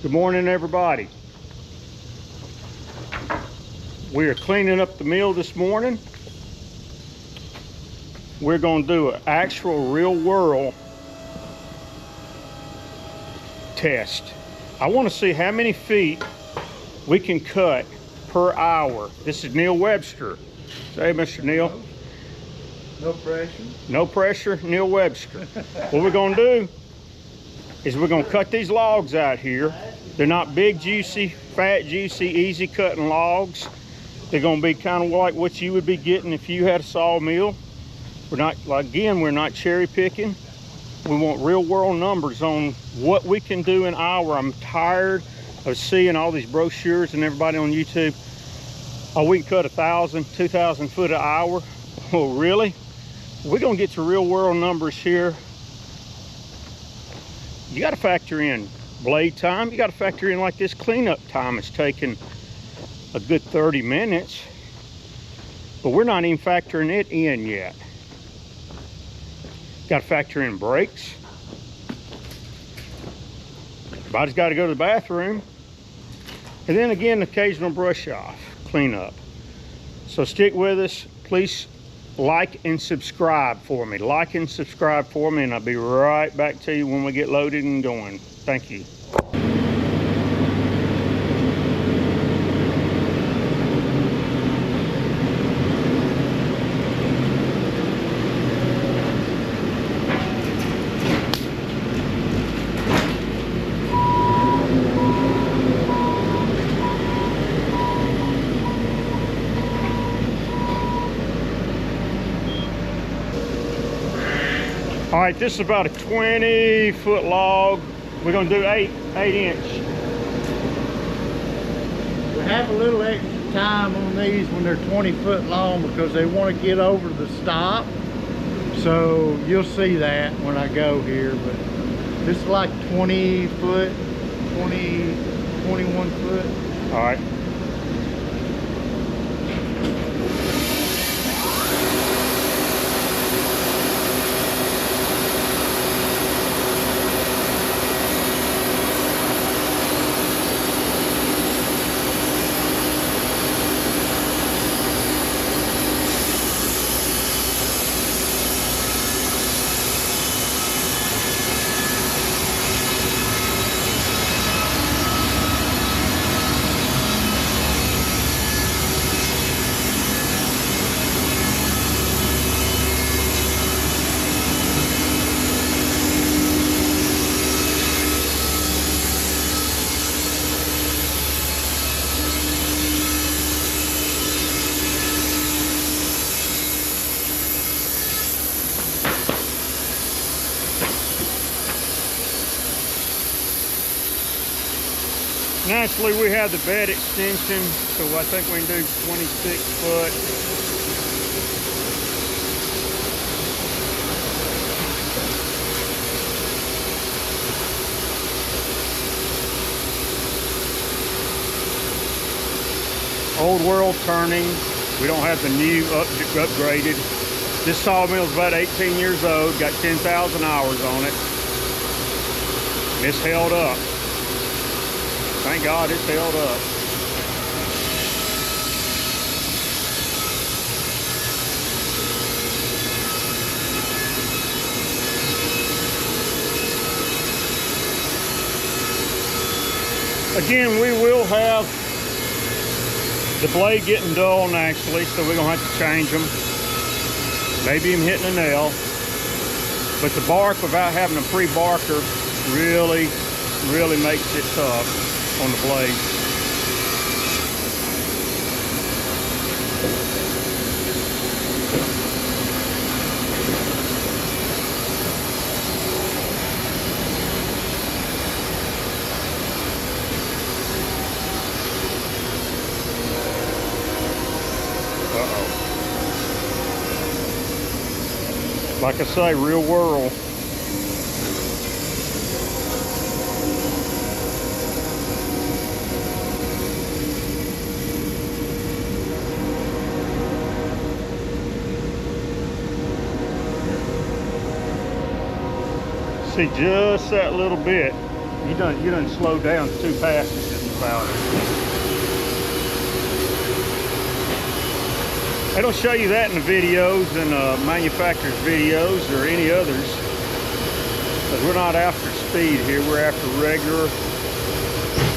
Good morning, everybody. We are cleaning up the mill this morning. We're going to do an actual real world test. I want to see how many feet we can cut per hour. This is Neil Webster. Say, Mr. Neil. No pressure. No pressure, Neil Webster. What we're going to do is we're going to cut these logs out here. They're not big, juicy, fat, juicy, easy cutting logs. They're going to be kind of like what you would be getting if you had a sawmill. We're not, again, we're not cherry picking. We want real world numbers on what we can do an hour. I'm tired of seeing all these brochures and everybody on YouTube. Oh, we can cut 1,000, 2,000 foot an hour. Oh, really? We're going to get to real world numbers here. You got to factor in blade time. You got to factor in like this cleanup time is taking a good 30 minutes, but we're not even factoring it in yet. Got to factor in breaks. Everybody's got to go to the bathroom, and then again occasional brush off, cleanup. So stick with us. Please like and subscribe for me. Like and subscribe for me, and I'll be right back to you when we get loaded and going. Thank you. All right, this is about a 20-foot log. We're gonna do 8 inch. We have a little extra time on these when they're 20 foot long because they want to get over the stop. So you'll see that when I go here, but this is like 20 foot, 21 foot. All right. Naturally, we have the bed extension, so I think we can do 26 foot. Old world turning. We don't have the new upgraded. This sawmill is about 18 years old, got 10,000 hours on it. And it's held up. Thank God it's held up. Again, we will have the blade getting dull naturally, so we're gonna have to change them. Maybe even hitting a nail. But the bark without having a pre-barker really makes it tough on the blade. Uh-oh. Like I say, real world. See just that little bit. You done slowed down 2 passes just about. They don't show you that in the videos and manufacturer's videos or any others. But we're not after speed here. We're after regular.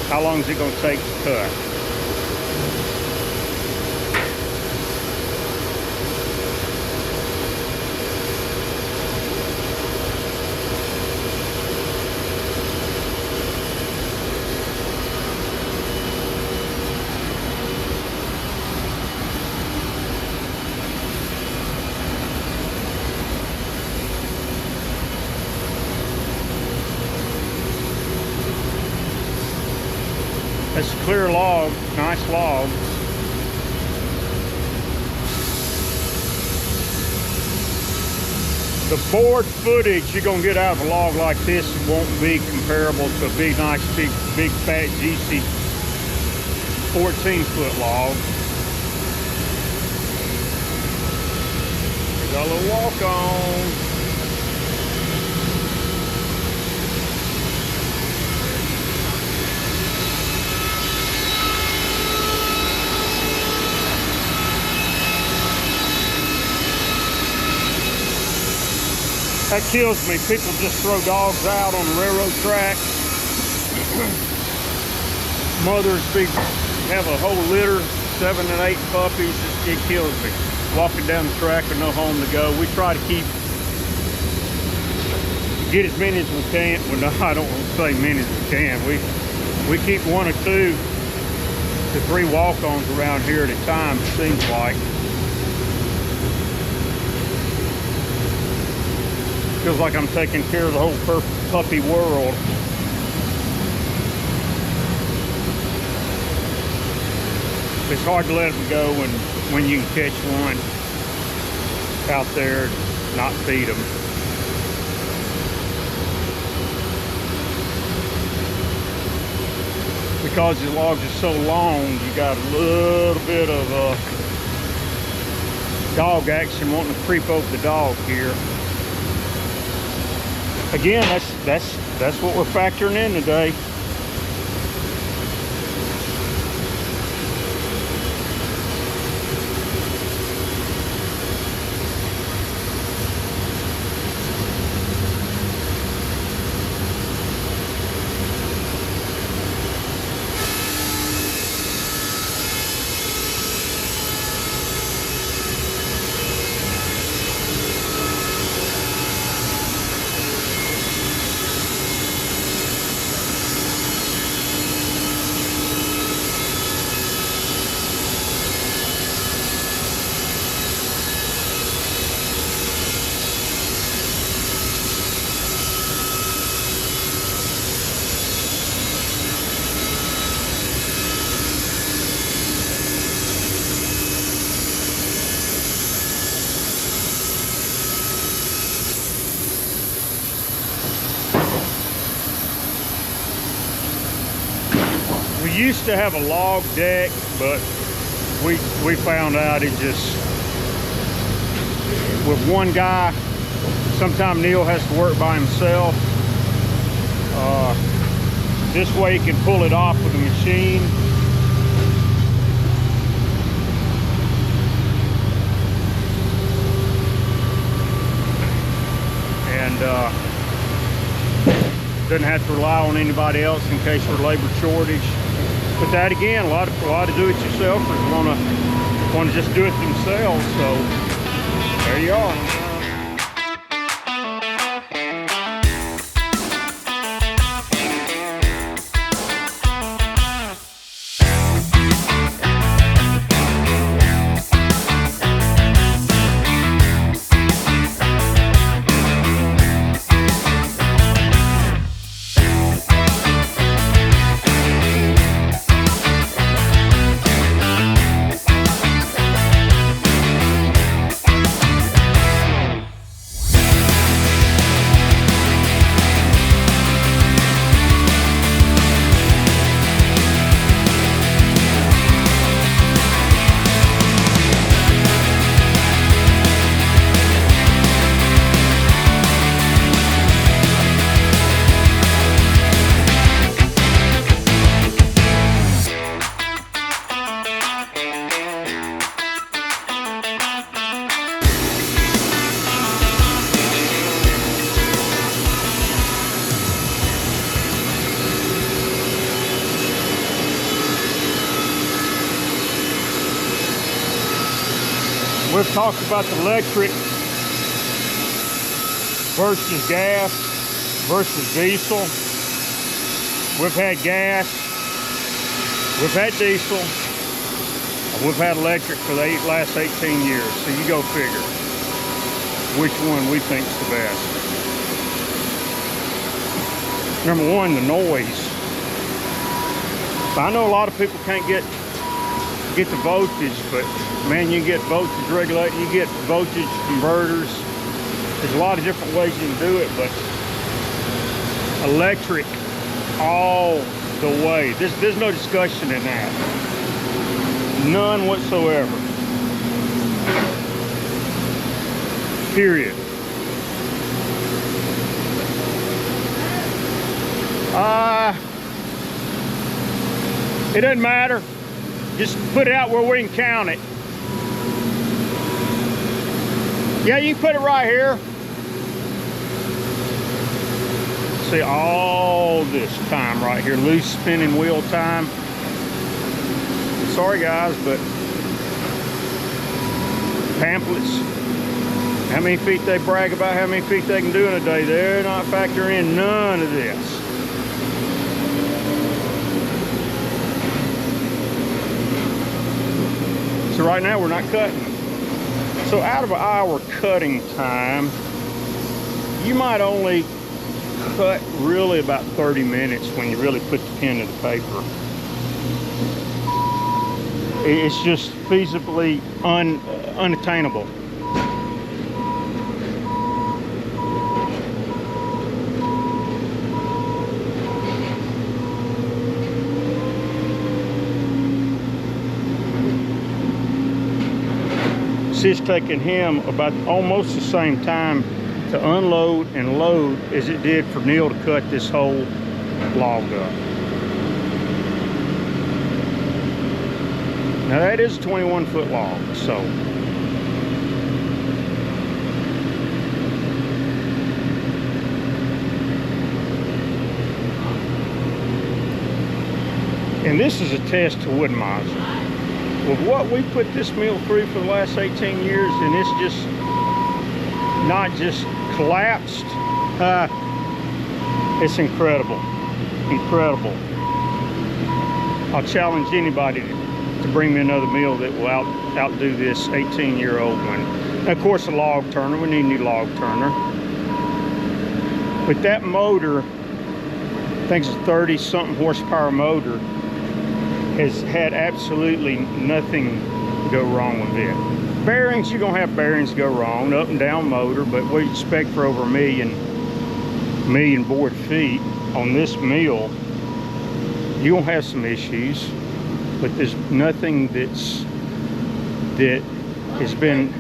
How long is it going to take to cut? That's a clear log, nice log. The board footage you're gonna get out of a log like this won't be comparable to a big, nice, big fat, juicy 14-foot log. We got a little walk on. That kills me. People just throw dogs out on the railroad track. Mothers have a whole litter, 7 and 8 puppies. It kills me. Walking down the track with no home to go. We try to get as many as we can. Well, no, I don't want to say many as we can. We keep 1 or 2 to 3 walk-ons around here at a time, it seems like. Feels like I'm taking care of the whole puppy world. It's hard to let them go when you can catch one out there, not feed them. Because the logs are so long, you got a little bit of dog action wanting to creep over the dog here. Again, that's what we're factoring in today. We used to have a log deck, but we found out it just, with one guy, sometimes Neil has to work by himself. This way he can pull it off with a machine. And doesn't have to rely on anybody else in case of labor shortage. But that again, a lot of do-it-yourselfers want to just do it themselves. So there you are. We've talked about the electric versus gas versus diesel. We've had gas, we've had diesel, and we've had electric for the last 18 years. So you go figure which one we think's the best. Number one, the noise. I know a lot of people can't get the voltage, but man, you get voltage regulating, you get voltage converters. There's a lot of different ways you can do it, but electric all the way. There's no discussion in that. None whatsoever. Period. It doesn't matter. Just put it out where we can count it. Yeah, you can put it right here. See all this time right here, loose spinning wheel time. Sorry guys, but pamphlets, how many feet they brag about, how many feet they can do in a day, they're not factoring in none of this. So right now we're not cutting. So out of an hour cutting time, you might only cut really about 30 minutes when you really put the pen to the paper. It's just feasibly unattainable. It's taking him about almost the same time to unload and load as it did for Neil to cut this whole log up. Now that is a 21-foot log, so and this is a test to Wood-Mizer. With what we put this mill through for the last 18 years, and it's just not just collapsed, it's incredible, incredible. I'll challenge anybody to bring me another mill that will outdo this 18-year-old one. And of course, a log turner, we need a new log turner. But that motor, I think it's a 30-something horsepower motor, has had absolutely nothing go wrong with it. Bearings, you're gonna have bearings go wrong, up and down motor, but we expect for over a million board feet on this mill, you're gonna have some issues, but there's nothing that has been,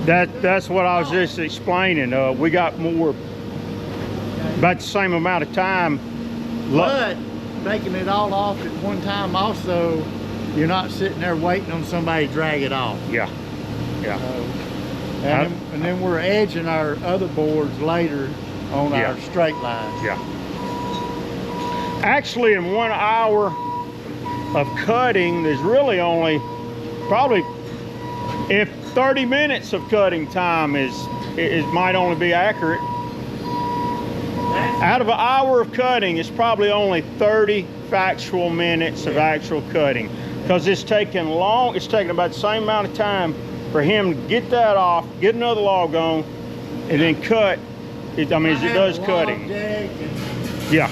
that's what I was just explaining. We got more, about the same amount of time. But taking it all off at one time, also, you're not sitting there waiting on somebody to drag it off. Yeah, yeah. And then we're edging our other boards later on our straight lines. Yeah. Actually, in 1 hour of cutting, there's really only probably, if 30 minutes of cutting time is might only be accurate, out of an hour of cutting, it's probably only 30 factual minutes of actual cutting, because it's taking about the same amount of time for him to get that off, get another log on, and then cut. As it does cutting. Yeah.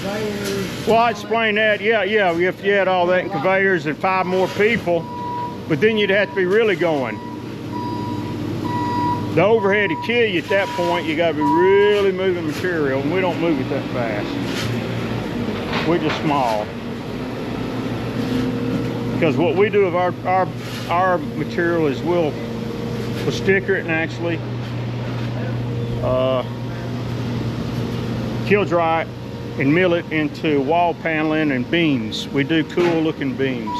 Well, I explained that. Yeah. If you had all that in conveyors and 5 more people, but then you'd have to be really going. The overhead would kill you at that point. You got to be really moving material, and we don't move it that fast. We're just small. Because what we do with our material is we'll sticker it and actually kiln dry it and mill it into wall paneling and beams. We do cool looking beams.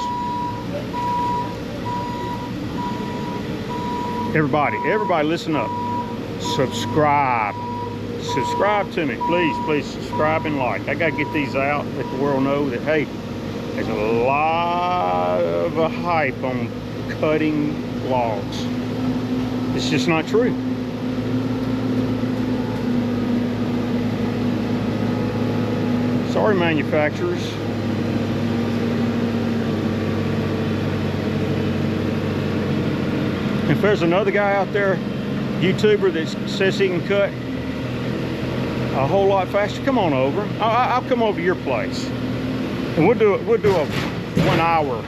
Everybody listen up. Subscribe to me, please subscribe and like. I gotta get these out, let the world know that, hey, there's a lot of hype on cutting logs. It's just not true. Sorry, manufacturers. If there's another guy out there, YouTuber, that says he can cut a whole lot faster, come on over. I'll come over to your place, and we'll do a 1 hour,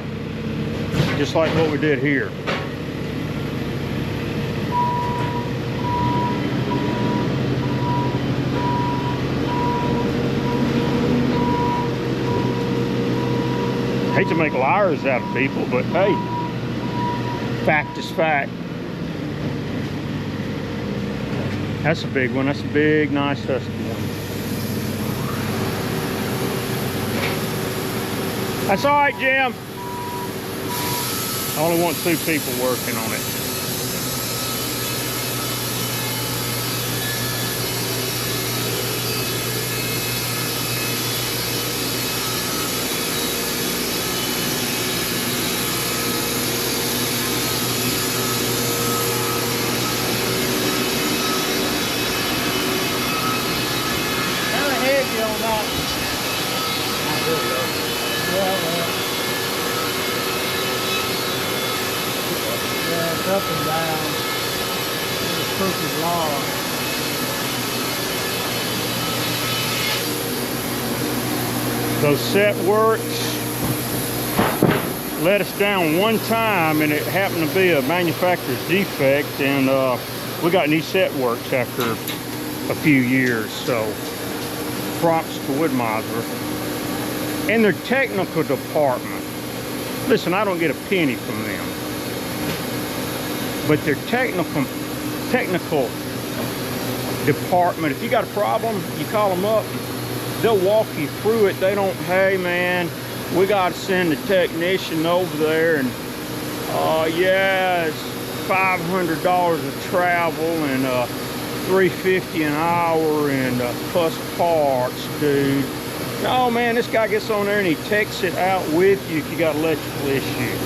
just like what we did here. Hate to make liars out of people, but hey, fact is fact. That's a big one. That's a big, nice husky one. That's all right, Jim. I only want 2 people working on it. On that. Yeah, it's up and down. It's crooked log. Those set works let us down one time, and it happened to be a manufacturer's defect, and we got new set works after a few years. So props to Wood-Mizer and their technical department. Listen, I don't get a penny from them, but their technical department, if you got a problem, you call them up, they'll walk you through it. They don't, hey man, we got to send a technician over there, and yeah, it's $500 of travel and $350 an hour and plus parts, dude. No, man, this guy gets on there and he takes it out with you if you got electrical issues.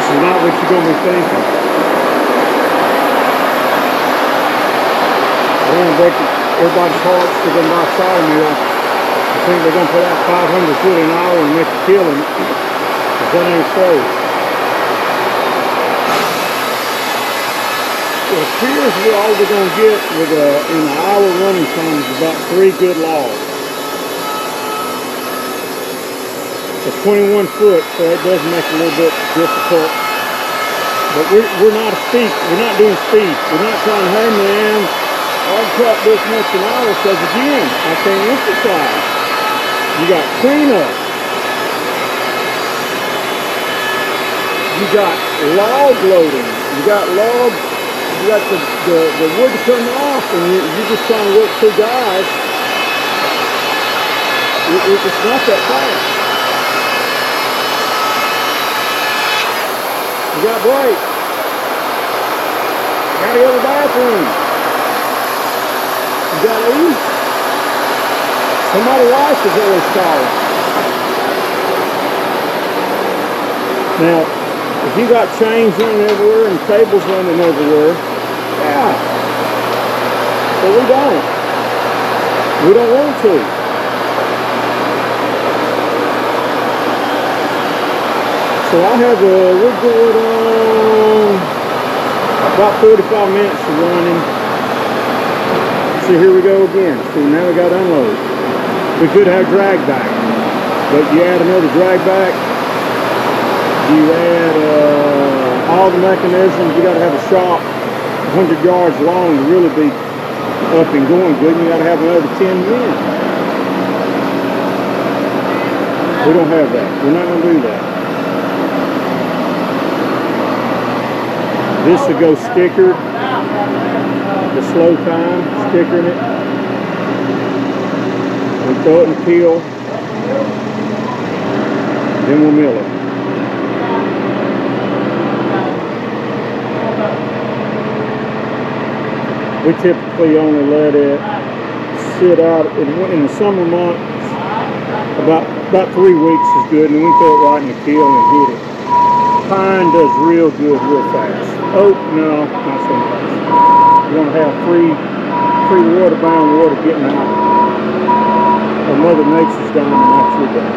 is not what you're going to be thinking. I want to break everybody's hearts to them by Sawmill. I think they're going to put out 500 foot an hour and make a killing. But that ain't so. It appears that all we're going to get with in an hour running time is about 3 good logs. It's 21 foot, so it does make it a little bit difficult. But we're not doing speed. We're not trying to, hey man, I'll cut this much an hour, because again, I can't emphasize, you got cleanup. You got log loading. You got logs. You got the wood to come off, and you're just trying to work 2 guys. It's not that fast. You got break. Gotta go to the bathroom. You gotta eat. Somebody's wife is always calling. Now, if you got chains running everywhere and cables running everywhere, yeah. But we don't. We don't want to. So I have we're good on about 45 minutes of running. So here we go again. So now we got to unload. We could have drag back, but you add another drag back. You add all the mechanisms. You got to have a shop 100 yards long to really be up and going good. And you got to have another 10 men. We don't have that. We're not going to do that. This will go stickered. The slow time, stickering it. We throw it in the peel. Then we'll mill it. We typically only let it sit out in the summer months. About 3 weeks is good, and then we throw it right in the peel and hit it. Pine does real good, real fast. Oak, no, not so much. You want to have free water-bound water getting out. Or Mother Nature's done, and that's your done.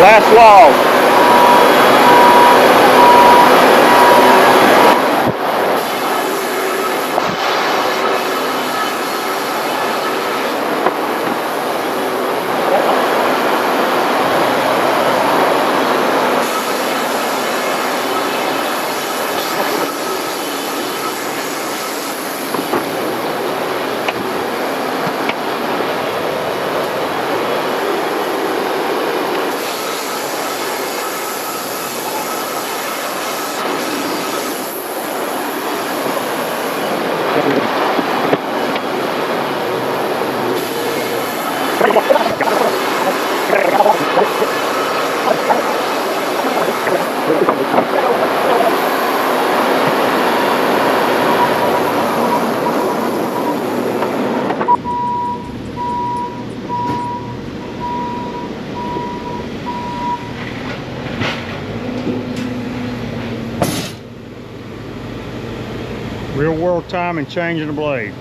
Last log. world time in changing the blade.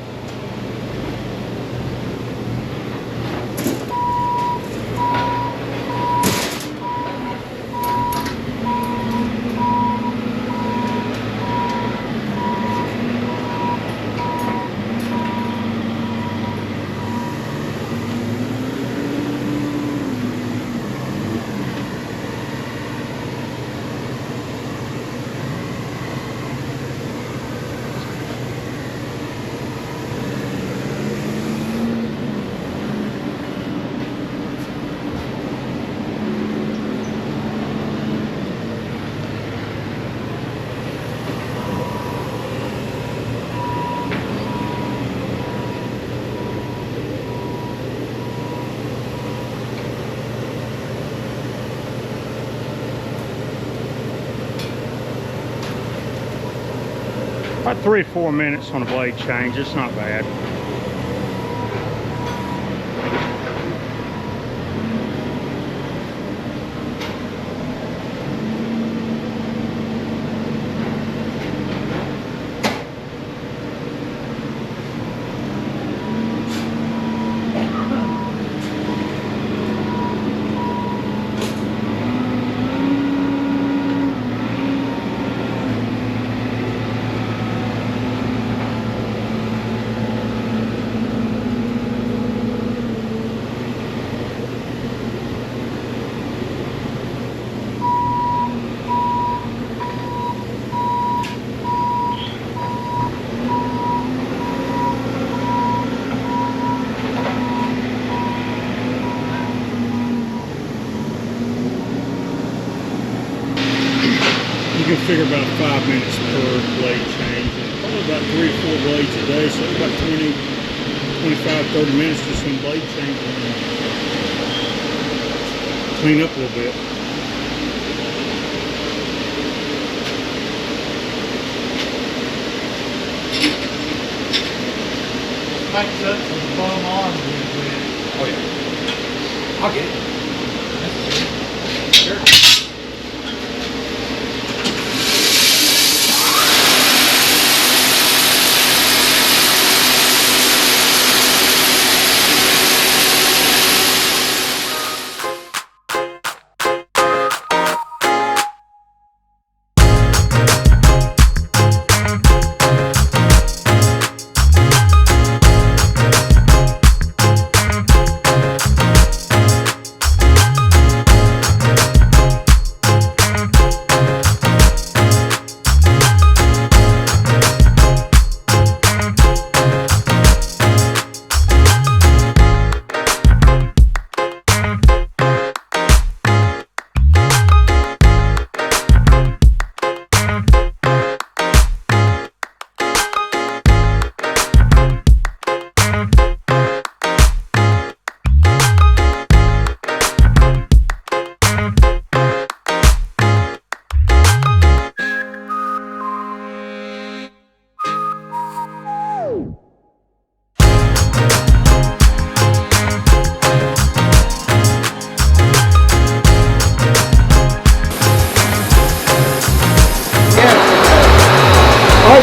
About 3 or 4 minutes on a blade change, it's not bad. You can figure about 5 minutes per blade change. And probably about 3 or 4 blades a day, so about 20, 25, 30 minutes just in blade change. Clean up a little bit. Makes up for the bum arm a little bit. Oh yeah. I'll get it. That's good. Sure.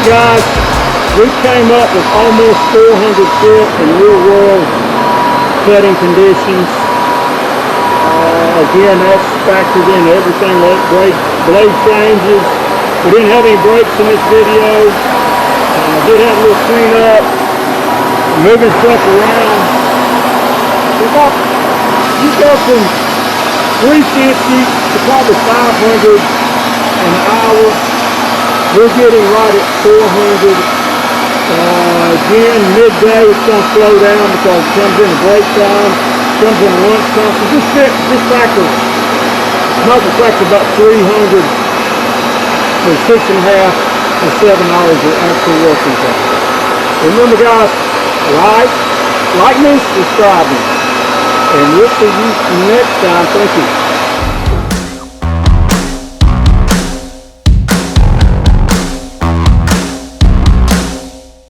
Guys, we came up with almost 400 feet in real world cutting conditions. Again, that's factored in everything like blade changes. We didn't have any breaks in this video. Did have a little cleanup, moving stuff around. You go from 350 to probably 500 an hour. We're getting right at 400. Again, midday it's going to slow down because it comes in the break time, comes in lunch time. So this factor, factor about 300 for 6.5 to 7 hours of actual working time. Remember guys, like me, subscribe me. And we'll see you next time. Thank you.